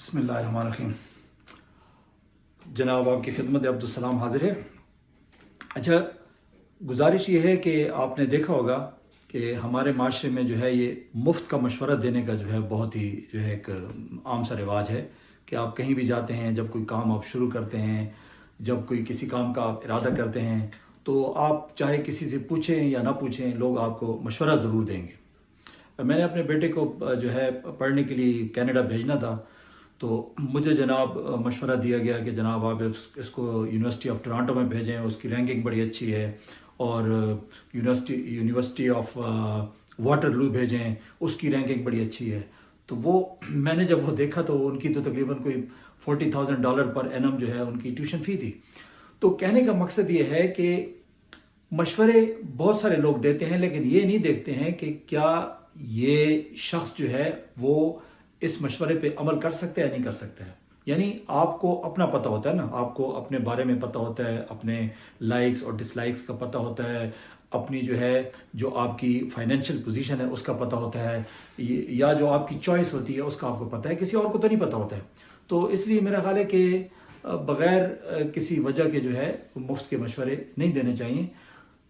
بسم اللہ الرحمن الرحیم۔ جناب آپ کی خدمت عبدالسلام حاضر ہے۔ اچھا، گزارش یہ ہے کہ آپ نے دیکھا ہوگا کہ ہمارے معاشرے میں جو ہے یہ مفت کا مشورہ دینے کا جو ہے بہت ہی جو ہے ایک عام سا رواج ہے کہ آپ کہیں بھی جاتے ہیں، جب کوئی کام آپ شروع کرتے ہیں، جب کوئی کسی کام کا آپ ارادہ کرتے ہیں تو آپ چاہے کسی سے پوچھیں یا نہ پوچھیں، لوگ آپ کو مشورہ ضرور دیں گے۔ میں نے اپنے بیٹے کو جو ہے پڑھنے کے لیے کینیڈا بھیجنا تھا، تو مجھے جناب مشورہ دیا گیا کہ جناب آپ اس کو یونیورسٹی آف ٹورانٹو میں بھیجیں، اس کی رینکنگ بڑی اچھی ہے، اور یونیورسٹی آف واٹر لو بھیجیں، اس کی رینکنگ بڑی اچھی ہے۔ تو وہ میں نے جب وہ دیکھا تو ان کی تو تقریباً کوئی $40,000 پر اینم جو ہے ان کی ٹیوشن فی تھی۔ تو کہنے کا مقصد یہ ہے کہ مشورے بہت سارے لوگ دیتے ہیں، لیکن یہ نہیں دیکھتے ہیں کہ کیا یہ شخص جو ہے وہ اس مشورے پہ عمل کر سکتا ہے یا نہیں کر سکتا ہے۔ یعنی آپ کو اپنا پتہ ہوتا ہے نا، آپ کو اپنے بارے میں پتہ ہوتا ہے، اپنے لائکس اور ڈس لائکس کا پتہ ہوتا ہے، اپنی جو آپ کی فائنینشیل پوزیشن ہے اس کا پتہ ہوتا ہے، یا جو آپ کی چوائس ہوتی ہے اس کا آپ کو پتہ ہے، کسی اور کو تو نہیں پتہ ہوتا ہے۔ تو اس لیے میرا خیال ہے کہ بغیر کسی وجہ کے جو ہے مفت کے مشورے نہیں دینے چاہیے۔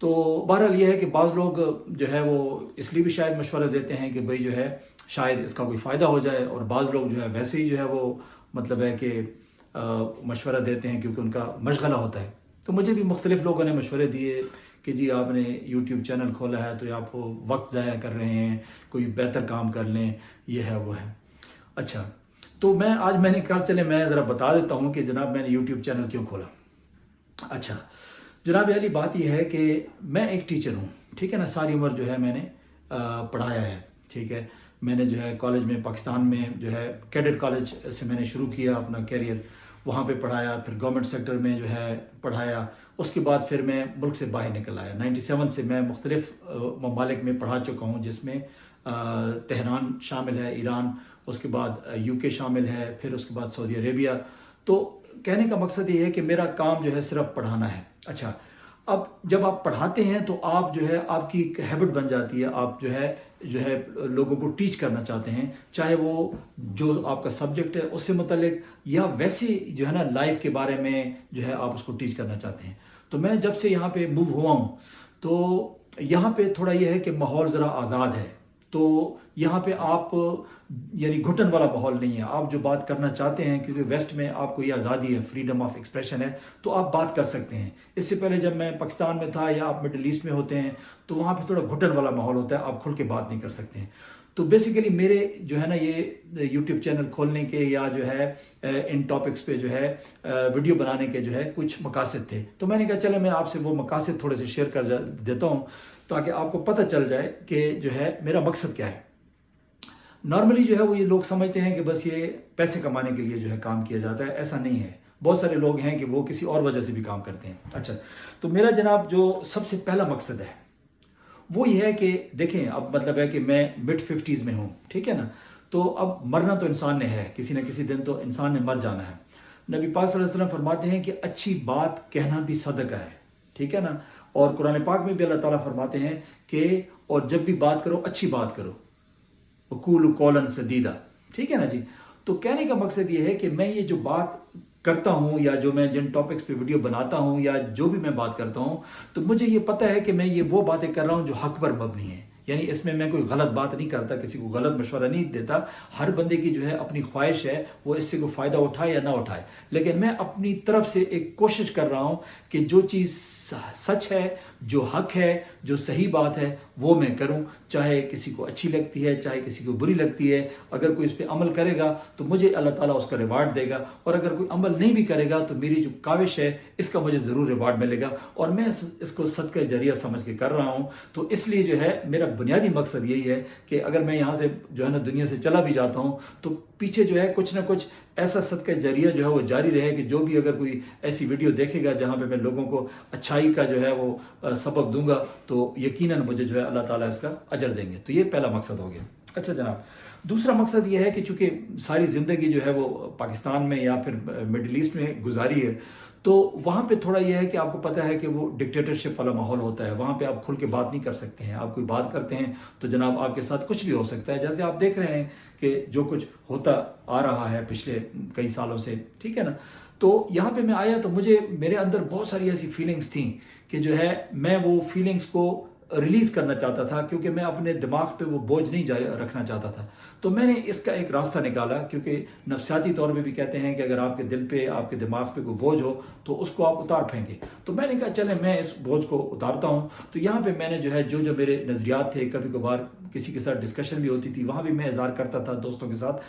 تو بہرحال یہ ہے کہ بعض لوگ جو ہے وہ اس لیے بھی شاید مشورہ دیتے ہیں کہ بھئی جو ہے شاید اس کا کوئی فائدہ ہو جائے، اور بعض لوگ جو ہے ویسے ہی جو ہے وہ مطلب ہے کہ مشورہ دیتے ہیں کیونکہ ان کا مشغلہ ہوتا ہے۔ تو مجھے بھی مختلف لوگوں نے مشورے دیے کہ جی آپ نے یوٹیوب چینل کھولا ہے تو آپ وقت ضائع کر رہے ہیں، کوئی بہتر کام کر لیں، یہ ہے وہ ہے۔ اچھا، تو میں نے کہا چلے میں ذرا بتا دیتا ہوں کہ جناب میں نے یوٹیوب چینل کیوں کھولا۔ اچھا جناب، علی بات یہ ہے کہ میں ایک ٹیچر ہوں، ٹھیک ہے نا، ساری عمر جو ہے میں نے پڑھایا ہے، ٹھیک ہے۔ میں نے جو ہے کالج میں پاکستان میں جو ہے کیڈٹ کالج سے میں نے شروع کیا اپنا کیریئر، وہاں پہ پڑھایا، پھر گورنمنٹ سیکٹر میں جو ہے پڑھایا، اس کے بعد پھر میں ملک سے باہر نکل آیا۔ 97 سے میں مختلف ممالک میں پڑھا چکا ہوں، جس میں تہران شامل ہے، ایران، اس کے بعد UK شامل ہے، پھر اس کے بعد سعودی عربیہ۔ تو کہنے کا مقصد یہ ہے کہ میرا کام جو ہے صرف پڑھانا ہے۔ اچھا، اب جب آپ پڑھاتے ہیں تو آپ جو ہے آپ کی ایک ہیبٹ بن جاتی ہے، آپ جو ہے لوگوں کو ٹیچ کرنا چاہتے ہیں، چاہے وہ جو آپ کا سبجیکٹ ہے اس سے متعلق، یا ویسے جو ہے نا لائف کے بارے میں جو ہے آپ اس کو ٹیچ کرنا چاہتے ہیں۔ تو میں جب سے یہاں پہ موو ہوا ہوں تو یہاں پہ تھوڑا یہ ہے کہ ماحول ذرا آزاد ہے، تو یہاں پہ آپ یعنی گھٹن والا ماحول نہیں ہے، آپ جو بات کرنا چاہتے ہیں، کیونکہ ویسٹ میں آپ کو یہ آزادی ہے، فریڈم آف ایکسپریشن ہے، تو آپ بات کر سکتے ہیں۔ اس سے پہلے جب میں پاکستان میں تھا یا آپ مڈل ایسٹ میں ہوتے ہیں تو وہاں پہ تھوڑا گھٹن والا ماحول ہوتا ہے، آپ کھل کے بات نہیں کر سکتے ہیں۔ تو بیسیکلی میرے جو ہے نا یہ یوٹیوب چینل کھولنے کے یا جو ہے ان ٹاپکس پہ جو ہے ویڈیو بنانے کے جو ہے کچھ مقاصد تھے، تو میں نے کہا چلے میں آپ سے وہ مقاصد تھوڑے سے شیئر کر دیتا ہوں تاکہ آپ کو پتہ چل جائے کہ جو ہے میرا مقصد کیا ہے۔ نارملی جو ہے وہ یہ لوگ سمجھتے ہیں کہ بس یہ پیسے کمانے کے لیے جو ہے کام کیا جاتا ہے، ایسا نہیں ہے۔ بہت سارے لوگ ہیں کہ وہ کسی اور وجہ سے بھی کام کرتے ہیں۔ اچھا، تو میرا جناب جو سب سے پہلا مقصد ہے وہ یہ ہے کہ دیکھیں، اب مطلب ہے کہ میں mid 50s میں ہوں، ٹھیک ہے نا، تو اب مرنا تو انسان نے ہے، کسی نہ کسی دن تو انسان نے مر جانا ہے۔ نبی پاک صلی اللہ علیہ وسلم فرماتے ہیں کہ اچھی بات کہنا بھی صدقہ ہے، ٹھیک ہے نا، اور قرآن پاک میں بھی اللہ تعالیٰ فرماتے ہیں کہ اور جب بھی بات کرو اچھی بات کرو، وقولوا قولا سدیدا، ٹھیک ہے نا جی۔ تو کہنے کا مقصد یہ ہے کہ میں یہ جو بات کرتا ہوں یا جو میں جن ٹاپکس پہ ویڈیو بناتا ہوں یا جو بھی میں بات کرتا ہوں، تو مجھے یہ پتہ ہے کہ میں یہ وہ باتیں کر رہا ہوں جو حق پر مبنی ہیں، یعنی اس میں کوئی غلط بات نہیں کرتا، کسی کو غلط مشورہ نہیں دیتا۔ ہر بندے کی جو ہے اپنی خواہش ہے وہ اس سے کوئی فائدہ اٹھائے یا نہ اٹھائے، لیکن میں اپنی طرف سے ایک کوشش کر رہا ہوں کہ جو چیز سچ ہے، جو حق ہے، جو صحیح بات ہے وہ میں کروں، چاہے کسی کو اچھی لگتی ہے، چاہے کسی کو بری لگتی ہے۔ اگر کوئی اس پہ عمل کرے گا تو مجھے اللہ تعالیٰ اس کا ریوارڈ دے گا، اور اگر کوئی عمل نہیں بھی کرے گا تو میری جو کاوش ہے اس کا مجھے ضرور ریوارڈ ملے گا، اور میں اس کو صدقہ جاریہ سمجھ کے کر رہا ہوں۔ تو اس لیے جو ہے میرا بنیادی مقصد یہی ہے کہ اگر میں یہاں سے جو ہے نا دنیا سے چلا بھی جاتا ہوں تو پیچھے جو ہے کچھ نہ کچھ ایسا صدقہ جاریہ جو ہے وہ جاری رہے کہ جو بھی اگر کوئی ایسی ویڈیو دیکھے گا جہاں پہ میں لوگوں کو اچھائی کا جو ہے وہ سبق دوں گا تو یقیناً مجھے جو ہے اللہ تعالیٰ اس کا اجر دیں گے۔ تو یہ پہلا مقصد ہو گیا۔ اچھا جناب، دوسرا مقصد یہ ہے کہ چونکہ ساری زندگی جو ہے وہ پاکستان میں یا پھر مڈل ایسٹ میں گزاری ہے، تو وہاں پہ تھوڑا یہ ہے کہ آپ کو پتہ ہے کہ وہ ڈکٹیٹرشپ والا ماحول ہوتا ہے، وہاں پہ آپ کھل کے بات نہیں کر سکتے ہیں، آپ کوئی بات کرتے ہیں تو جناب آپ کے ساتھ کچھ بھی ہو سکتا ہے، جیسے آپ دیکھ رہے ہیں کہ جو کچھ ہوتا آ رہا ہے پچھلے کئی سالوں سے، ٹھیک ہے نا۔ تو یہاں پہ میں آیا تو میرے اندر بہت ساری ایسی فیلنگز تھیں کہ جو ہے میں وہ فیلنگز کو ریلیز کرنا چاہتا تھا، کیونکہ میں اپنے دماغ پہ وہ بوجھ نہیں رکھنا چاہتا تھا۔ تو میں نے اس کا ایک راستہ نکالا، کیونکہ نفسیاتی طور پہ بھی کہتے ہیں کہ اگر آپ کے دل پہ، آپ کے دماغ پہ کوئی بوجھ ہو تو اس کو آپ اتار پھینکیں۔ تو میں نے کہا چلیں میں اس بوجھ کو اتارتا ہوں۔ تو یہاں پہ میں نے جو ہے جو میرے نظریات تھے، کبھی کبھار کسی کے ساتھ ڈسکشن بھی ہوتی تھی، وہاں بھی میں اظہار کرتا تھا دوستوں کے ساتھ۔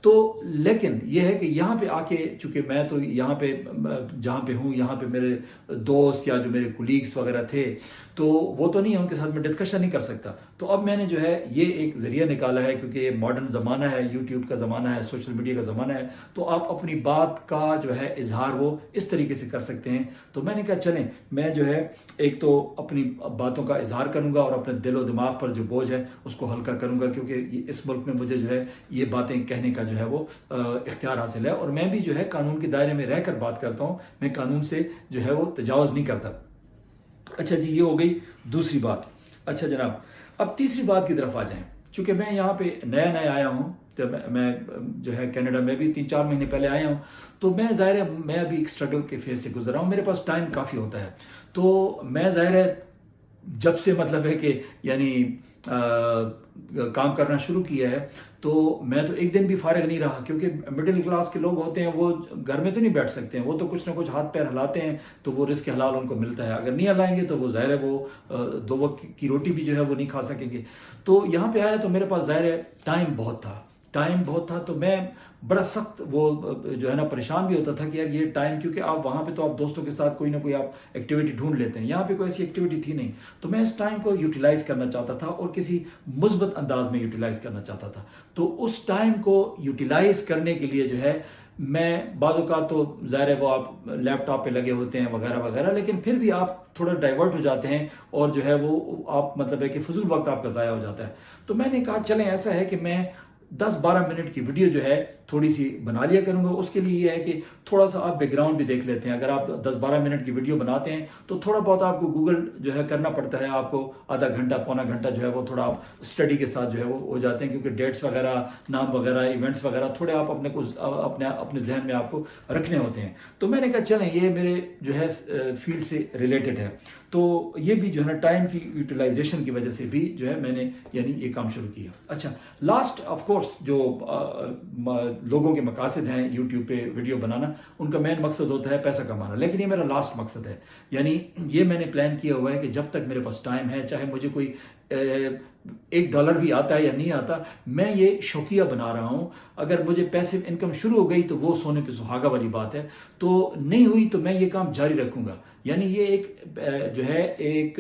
تو لیکن یہ ہے کہ یہاں پہ آ کے، چونکہ میں تو یہاں پہ جہاں پہ ہوں، یہاں پہ میرے دوست یا جو میرے کولیگس وغیرہ تھے، تو وہ تو نہیں ہے، ان کے ساتھ میں ڈسکشن نہیں کر سکتا۔ تو اب میں نے جو ہے یہ ایک ذریعہ نکالا ہے، کیونکہ یہ ماڈرن زمانہ ہے، یوٹیوب کا زمانہ ہے، سوشل میڈیا کا زمانہ ہے، تو آپ اپنی بات کا جو ہے اظہار وہ اس طریقے سے کر سکتے ہیں۔ تو میں نے کہا چلیں میں جو ہے ایک تو اپنی باتوں کا اظہار کروں گا اور اپنے دل و دماغ پر جو بوجھ ہے اس کو ہلکا کروں گا، کیونکہ اس ملک میں مجھے جو ہے یہ باتیں کہنے کا جو ہے وہ اختیار حاصل ہے، اور میں بھی جو ہے قانون کے دائرے میں رہ کر بات کرتا ہوں، میں قانون سے جو ہے وہ تجاوز نہیں کرتا۔ اچھا جی، یہ ہو گئی دوسری بات۔ اچھا جناب، اب تیسری بات کی طرف آ جائیں۔ چونکہ میں یہاں پہ نیا آیا ہوں، تو میں جو ہے کینیڈا میں بھی 3-4 مہینے پہلے آیا ہوں، تو میں ظاہر ہے میں ابھی ایک اسٹرگل کے فیز سے گزر رہا ہوں، میرے پاس ٹائم کافی ہوتا ہے۔ تو میں ظاہر ہے جب سے مطلب ہے کہ یعنی کام کرنا شروع کیا ہے، تو میں تو ایک دن بھی فارغ نہیں رہا، کیونکہ مڈل کلاس کے لوگ ہوتے ہیں وہ گھر میں تو نہیں بیٹھ سکتے ہیں، وہ تو کچھ نہ کچھ ہاتھ پیر ہلاتے ہیں تو وہ رزق حلال ان کو ملتا ہے، اگر نہیں ہلائیں گے تو وہ ظاہر ہے وہ 2 وقت کی روٹی بھی جو ہے وہ نہیں کھا سکیں گے۔ تو یہاں پہ آیا تو میرے پاس ظاہر ہے ٹائم بہت تھا، تو میں بڑا سخت وہ جو ہے نا پریشان بھی ہوتا تھا کہ یار یہ ٹائم، کیونکہ آپ وہاں پہ تو آپ دوستوں کے ساتھ کوئی نہ کوئی آپ ایکٹیویٹی ڈھونڈ لیتے ہیں، یہاں پہ کوئی ایسی ایکٹیویٹی تھی نہیں۔ تو میں اس ٹائم کو یوٹیلائز کرنا چاہتا تھا اور کسی مثبت انداز میں یوٹیلائز کرنا چاہتا تھا۔ تو اس ٹائم کو یوٹیلائز کرنے کے لیے جو ہے میں بعض اوقات تو ظاہر ہے وہ آپ لیپ ٹاپ پہ لگے ہوتے ہیں وغیرہ وغیرہ، لیکن پھر بھی آپ تھوڑا ڈائیورٹ ہو جاتے ہیں اور جو ہے وہ آپ مطلب ہے کہ فضول وقت آپ کا ضائع ہو جاتا ہے۔ تو میں نے کہا چلیں ایسا ہے کہ میں 10-12 منٹ کی ویڈیو جو ہے تھوڑی سی بنا لیا کروں گا۔ اس کے لیے یہ ہے کہ تھوڑا سا آپ بیک گراؤنڈ بھی دیکھ لیتے ہیں۔ اگر آپ 10-12 منٹ کی ویڈیو بناتے ہیں تو تھوڑا بہت آپ کو گوگل جو ہے کرنا پڑتا ہے، آپ کو آدھا گھنٹہ پونا گھنٹہ جو ہے وہ تھوڑا آپ اسٹڈی کے ساتھ جو ہے وہ ہو جاتے ہیں، کیونکہ ڈیٹس وغیرہ، نام وغیرہ، ایونٹس وغیرہ تھوڑے آپ اپنے ذہن میں آپ کو رکھنے ہوتے ہیں۔ تو میں نے کہا چلیں یہ میرے جو ہے فیلڈ سے ریلیٹڈ ہے، تو یہ بھی جو ہے نا ٹائم کی یوٹیلائزیشن کی وجہ سے بھی جو ہے میں نے یعنی یہ کام شروع کیا۔ اچھا، لاسٹ آف کورس جو لوگوں کے مقاصد ہیں یوٹیوب پہ ویڈیو بنانا، ان کا مین مقصد ہوتا ہے پیسہ کمانا، لیکن یہ میرا لاسٹ مقصد ہے۔ یعنی یہ میں نے پلان کیا ہوا ہے کہ جب تک میرے پاس ٹائم ہے، چاہے مجھے کوئی $1 بھی آتا ہے یا نہیں آتا، میں یہ شوقیہ بنا رہا ہوں۔ اگر مجھے پیسو انکم شروع ہو گئی تو وہ سونے پہ سہاگا والی بات ہے، تو نہیں ہوئی تو میں یہ کام جاری رکھوں گا۔ یعنی یہ ایک جو ہے ایک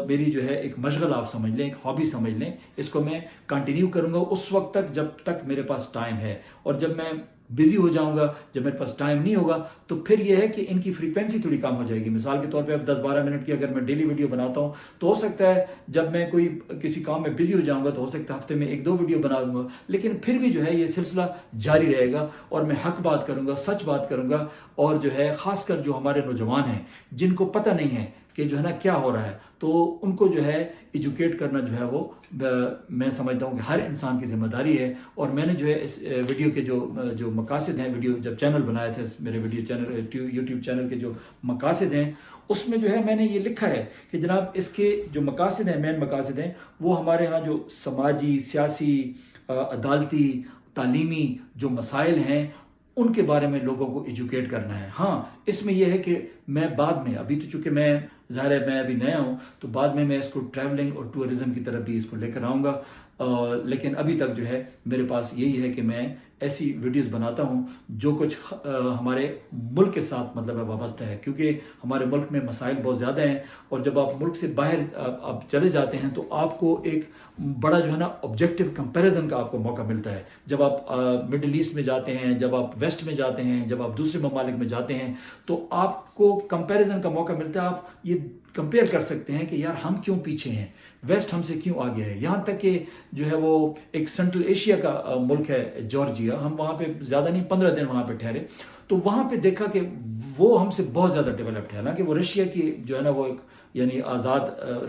میری جو ہے ایک مشغل آپ سمجھ لیں، ایک ہابی سمجھ لیں، اس کو میں کنٹینیو کروں گا اس وقت تک جب تک میرے پاس ٹائم ہے، اور جب میں بزی ہو جاؤں گا، جب میرے پاس ٹائم نہیں ہوگا، تو پھر یہ ہے کہ ان کی فریکوینسی تھوڑی کم ہو جائے گی۔ مثال کے طور پہ اب 10-12 منٹ کی اگر میں ڈیلی ویڈیو بناتا ہوں تو ہو سکتا ہے جب میں کوئی کسی کام میں بزی ہو جاؤں گا تو ہو سکتا ہے ہفتے میں 1-2 ویڈیو بنا دوں گا، لیکن پھر بھی جو ہے یہ سلسلہ جاری رہے گا، اور میں حق بات کروں گا، سچ بات کروں گا، اور جو ہے خاص کر جو ہمارے نوجوان ہیں جن کو پتہ نہیں ہے کہ جو ہے نا کیا ہو رہا ہے، تو ان کو جو ہے ایجوکیٹ کرنا جو ہے وہ میں سمجھتا ہوں کہ ہر انسان کی ذمہ داری ہے۔ اور میں نے جو ہے اس ویڈیو کے جو مقاصد ہیں، ویڈیو جب چینل بنایا تھا، میرے ویڈیو چینل یوٹیوب چینل کے جو مقاصد ہیں، اس میں جو ہے میں نے یہ لکھا ہے کہ جناب اس کے جو مقاصد ہیں، مین مقاصد ہیں، وہ ہمارے ہاں جو سماجی، سیاسی، عدالتی، تعلیمی جو مسائل ہیں ان کے بارے میں لوگوں کو ایجوکیٹ کرنا ہے۔ ہاں، اس میں یہ ہے کہ میں بعد میں، ابھی تو چونکہ میں ظاہر ہے میں ابھی نیا ہوں، تو بعد میں اس کو ٹریولنگ اور ٹورزم کی طرف بھی اس کو لے کر آؤں گا، لیکن ابھی تک جو ہے میرے پاس یہی ہے کہ میں ایسی ویڈیوز بناتا ہوں جو کچھ ہمارے ملک کے ساتھ مطلب ہے وابستہ ہے، کیونکہ ہمارے ملک میں مسائل بہت زیادہ ہیں، اور جب آپ ملک سے باہر آپ چلے جاتے ہیں تو آپ کو ایک بڑا جو ہے نا آبجیکٹیو کمپیریزن کا آپ کو موقع ملتا ہے. جب آپ مڈل ایسٹ میں جاتے ہیں، جب آپ ویسٹ میں جاتے ہیں، جب آپ دوسرے ممالک میں جاتے ہیں، تو آپ کو کمپیریزن کا موقع ملتا ہے. آپ یہ کمپیئر کر سکتے ہیں کہ یار ہم کیوں پیچھے ہیں، ویسٹ ہم سے کیوں آگے ہے. یہاں تک کہ جو ہے وہ ایک سینٹرل ایشیا کا ملک ہے جارجیا، ہم وہاں پہ زیادہ نہیں 15 دن وہاں پہ ٹھہرے، تو وہاں پہ دیکھا کہ وہ ہم سے بہت زیادہ ڈیولپڈ ہے. حالانکہ وہ رشیا کی جو ہے نا وہ ایک یعنی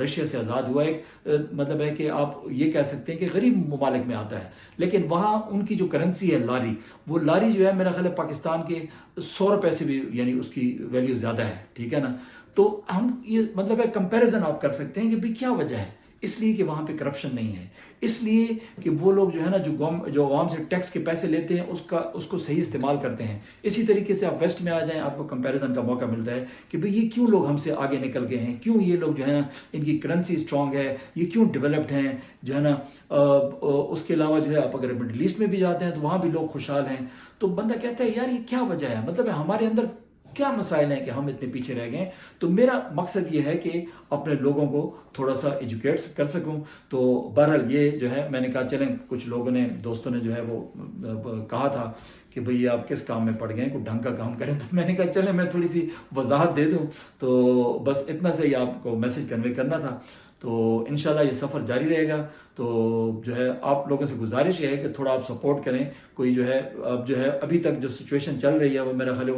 رشیا سے آزاد ہوا ایک مطلب ہے کہ آپ یہ کہہ سکتے ہیں کہ غریب ممالک میں آتا ہے، لیکن وہاں ان کی جو کرنسی ہے لاری، وہ لاری جو ہے میرا خیال ہے پاکستان کے 100 روپے سے بھی یعنی اس کی ویلیو زیادہ ہے. ٹھیک ہے نا، تو ہم یہ مطلب ہے کمپیریزن آپ کر سکتے ہیں کہ بھی کیا وجہ ہے. اس لیے کہ وہاں پہ کرپشن نہیں ہے، اس لیے کہ وہ لوگ جو ہے نا جو عوام سے ٹیکس کے پیسے لیتے ہیں اس کو صحیح استعمال کرتے ہیں. اسی طریقے سے آپ ویسٹ میں آ جائیں، آپ کو کمپیریزن کا موقع ملتا ہے کہ بھئی یہ کیوں لوگ ہم سے آگے نکل گئے ہیں، کیوں یہ لوگ جو ہے نا ان کی کرنسی اسٹرانگ ہے، یہ کیوں ڈیولپڈ ہیں جو ہے نا. اس کے علاوہ جو ہے آپ اگر مڈل ایسٹ میں بھی جاتے ہیں تو وہاں بھی لوگ خوشحال ہیں. تو بندہ کہتا ہے یار یہ کیا وجہ ہے، مطلب ہمارے اندر کیا مسائل ہیں کہ ہم اتنے پیچھے رہ گئے. تو میرا مقصد یہ ہے کہ اپنے لوگوں کو تھوڑا سا ایجوکیٹ کر سکوں. تو بہرحال یہ جو ہے میں نے کہا چلیں، کچھ لوگوں نے دوستوں نے جو ہے وہ کہا تھا کہ بھئی آپ کس کام میں پڑ گئے ہیں، کوئی ڈھنگ کا کام کریں. تو میں نے کہا چلیں میں تھوڑی سی وضاحت دے دوں. تو بس اتنا سے ہی آپ کو میسج کنوے کرنا تھا. تو انشاءاللہ یہ سفر جاری رہے گا. تو جو ہے آپ لوگوں سے گزارش یہ ہے کہ تھوڑا آپ سپورٹ کریں. کوئی جو ہے اب جو ہے ابھی تک جو سچویشن چل رہی ہے وہ میرا خیال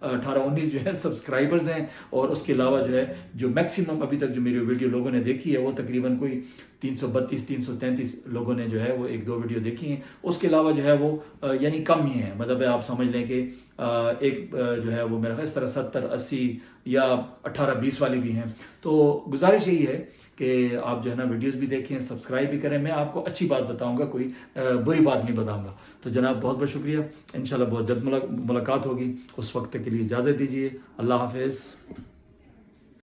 18-19 جو ہے سبسکرائبرز ہیں، اور اس کے علاوہ جو ہے جو میکسیمم ابھی تک جو میری ویڈیو لوگوں نے دیکھی ہے وہ تقریباً کوئی 332-333 لوگوں نے جو ہے وہ 1-2 ویڈیو دیکھی ہیں. اس کے علاوہ جو ہے وہ یعنی کم ہی ہیں، مطلب آپ سمجھ لیں کہ ایک جو ہے وہ میرا خیال اس طرح 70-80 یا 18-20 والی بھی ہیں. تو گزارش یہی ہے کہ آپ جو ہے نا ویڈیوز بھی دیکھیں، سبسکرائب بھی کریں. میں آپ کو اچھی بات بتاؤں گا، کوئی بری بات نہیں بتاؤں گا. تو جناب بہت بہت شکریہ. انشاءاللہ بہت جلد ملاقات ہوگی. اس وقت کے لیے اجازت دیجیے. اللہ حافظ.